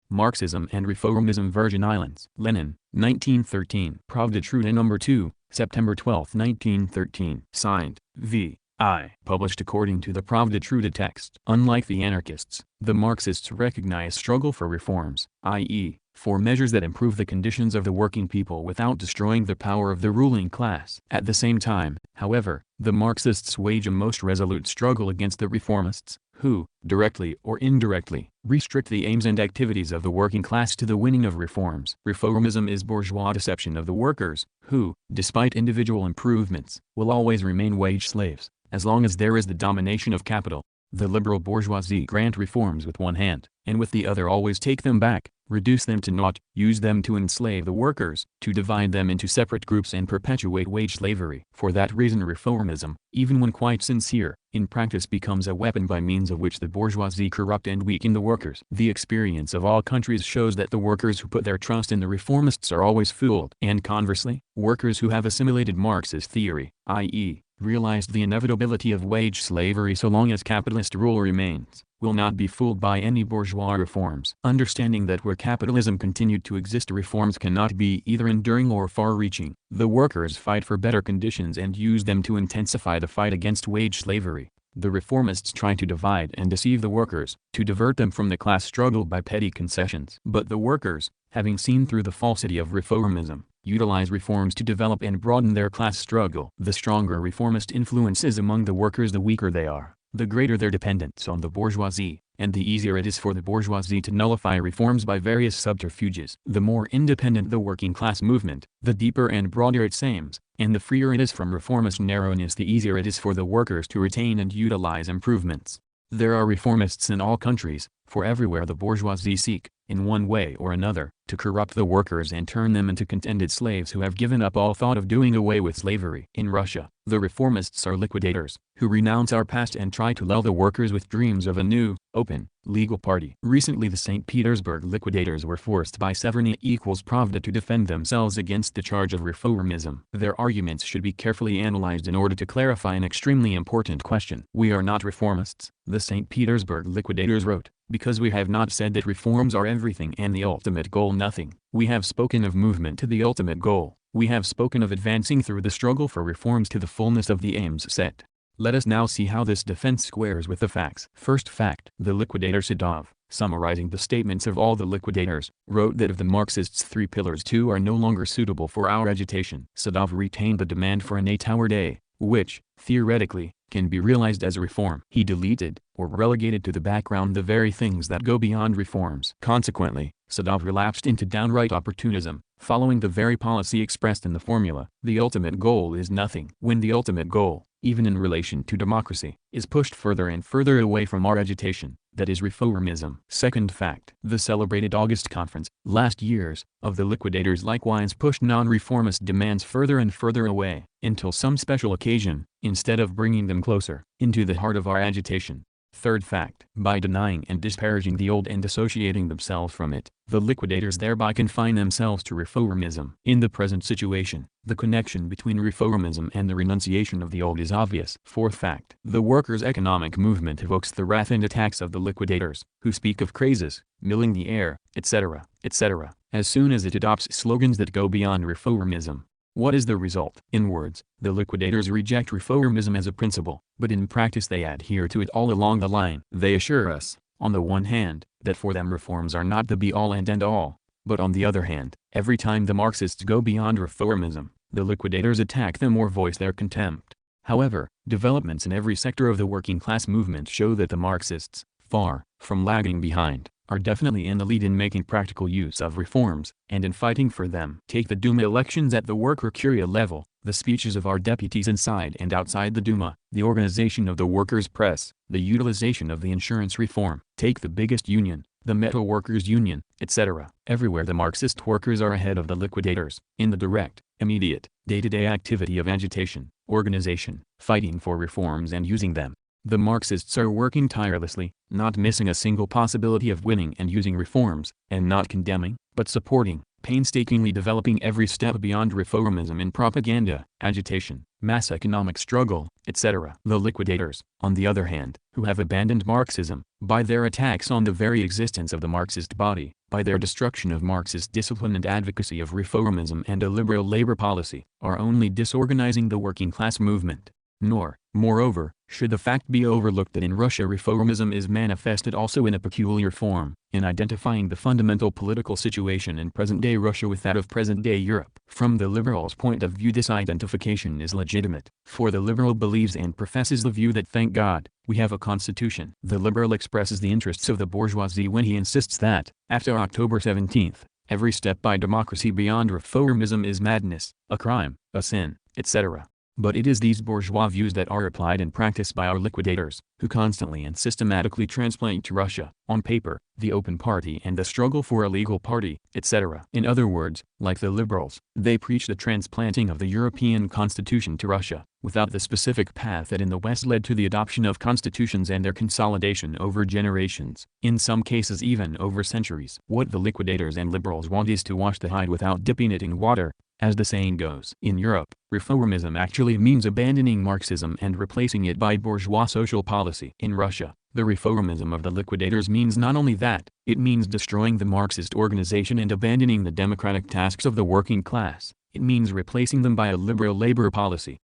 Marxism and Reformism, Virgin Islands. Lenin, 1913. Pravda Truda No. 2, September 12, 1913. Signed, V. I. Published according to the Pravda Truda text. Unlike the anarchists, the Marxists recognize struggle for reforms, i.e., for measures that improve the conditions of the working people without destroying the power of the ruling class. At the same time, however, the Marxists wage a most resolute struggle against the reformists, who, directly or indirectly, restrict the aims and activities of the working class to the winning of reforms. Reformism is bourgeois deception of the workers, who, despite individual improvements, will always remain wage slaves, as long as there is the domination of capital. The liberal bourgeoisie grant reforms with one hand, and with the other always take them back, reduce them to naught, use them to enslave the workers, to divide them into separate groups and perpetuate wage slavery. For that reason reformism, even when quite sincere, in practice becomes a weapon by means of which the bourgeoisie corrupt and weaken the workers. The experience of all countries shows that the workers who put their trust in the reformists are always fooled. And conversely, workers who have assimilated Marxist theory, i.e., realized the inevitability of wage slavery so long as capitalist rule remains, will not be fooled by any bourgeois reforms. Understanding that where capitalism continued to exist reforms cannot be either enduring or far-reaching, the workers fight for better conditions and use them to intensify the fight against wage slavery. The reformists try to divide and deceive the workers, to divert them from the class struggle by petty concessions. But the workers, having seen through the falsity of reformism, utilize reforms to develop and broaden their class struggle. The stronger reformist influence is among the workers, the weaker they are, the greater their dependence on the bourgeoisie, and the easier it is for the bourgeoisie to nullify reforms by various subterfuges. The more independent the working class movement, the deeper and broader its aims, and the freer it is from reformist narrowness, the easier it is for the workers to retain and utilize improvements. There are reformists in all countries, for everywhere the bourgeoisie seek, in one way or another, to corrupt the workers and turn them into contented slaves who have given up all thought of doing away with slavery. In Russia, the reformists are liquidators, who renounce our past and try to lull the workers with dreams of a new, open, legal party. Recently the St. Petersburg liquidators were forced by Severny equals Pravda to defend themselves against the charge of reformism. Their arguments should be carefully analyzed in order to clarify an extremely important question. We are not reformists, the St. Petersburg liquidators wrote, because we have not said that reforms are everything and the ultimate goal nothing. We have spoken of movement to the ultimate goal. We have spoken of advancing through the struggle for reforms to the fullness of the aims set. Let us now see how this defense squares with the facts. First fact. The liquidator Sadov, summarizing the statements of all the liquidators, wrote that of the Marxists' three pillars two are no longer suitable for our agitation. Sadov retained the demand for an 8-hour day, which, theoretically, can be realized as a reform. He deleted, or relegated to the background the very things that go beyond reforms. Consequently, Sadov relapsed into downright opportunism, following the very policy expressed in the formula, the ultimate goal is nothing. When the ultimate goal, even in relation to democracy, is pushed further and further away from our agitation, that is reformism. Second fact. The celebrated August Conference, last year's, of the liquidators likewise pushed non-reformist demands further and further away, until some special occasion, instead of bringing them closer, into the heart of our agitation. Third fact. By denying and disparaging the old and dissociating themselves from it, the liquidators thereby confine themselves to reformism. In the present situation, the connection between reformism and the renunciation of the old is obvious. Fourth fact. The workers' economic movement evokes the wrath and attacks of the liquidators, who speak of crazes, milling the air, etc., etc., as soon as it adopts slogans that go beyond reformism. What is the result? In words, the liquidators reject reformism as a principle, but in practice they adhere to it all along the line. They assure us, on the one hand, that for them reforms are not the be-all and end-all, but on the other hand, every time the Marxists go beyond reformism, the liquidators attack them or voice their contempt. However, developments in every sector of the working class movement show that the Marxists, far from lagging behind, are definitely in the lead in making practical use of reforms, and in fighting for them. Take the Duma elections at the worker curia level, the speeches of our deputies inside and outside the Duma, the organization of the workers' press, the utilization of the insurance reform. Take the biggest union, the Metal Workers Union, etc. Everywhere the Marxist workers are ahead of the liquidators, in the direct, immediate, day-to-day activity of agitation, organization, fighting for reforms and using them. The Marxists are working tirelessly, not missing a single possibility of winning and using reforms, and not condemning, but supporting, painstakingly developing every step beyond reformism in propaganda, agitation, mass economic struggle, etc. The liquidators, on the other hand, who have abandoned Marxism, by their attacks on the very existence of the Marxist body, by their destruction of Marxist discipline and advocacy of reformism and a liberal labor policy, are only disorganizing the working class movement. Nor, moreover, should the fact be overlooked that in Russia reformism is manifested also in a peculiar form, in identifying the fundamental political situation in present-day Russia with that of present-day Europe. From the liberals' point of view, this identification is legitimate, for the liberal believes and professes the view that, thank God, we have a constitution. The liberal expresses the interests of the bourgeoisie when he insists that, after October 17th, every step by democracy beyond reformism is madness, a crime, a sin, etc. But it is these bourgeois views that are applied in practice by our liquidators, who constantly and systematically transplant to Russia, on paper, the open party and the struggle for a legal party, etc. In other words, like the liberals, they preach the transplanting of the European constitution to Russia, without the specific path that in the West led to the adoption of constitutions and their consolidation over generations, in some cases even over centuries. What the liquidators and liberals want is to wash the hide without dipping it in water, as the saying goes. In Europe, reformism actually means abandoning Marxism and replacing it by bourgeois social policy. In Russia, the reformism of the liquidators means not only that, it means destroying the Marxist organization and abandoning the democratic tasks of the working class. It means replacing them by a liberal labor policy,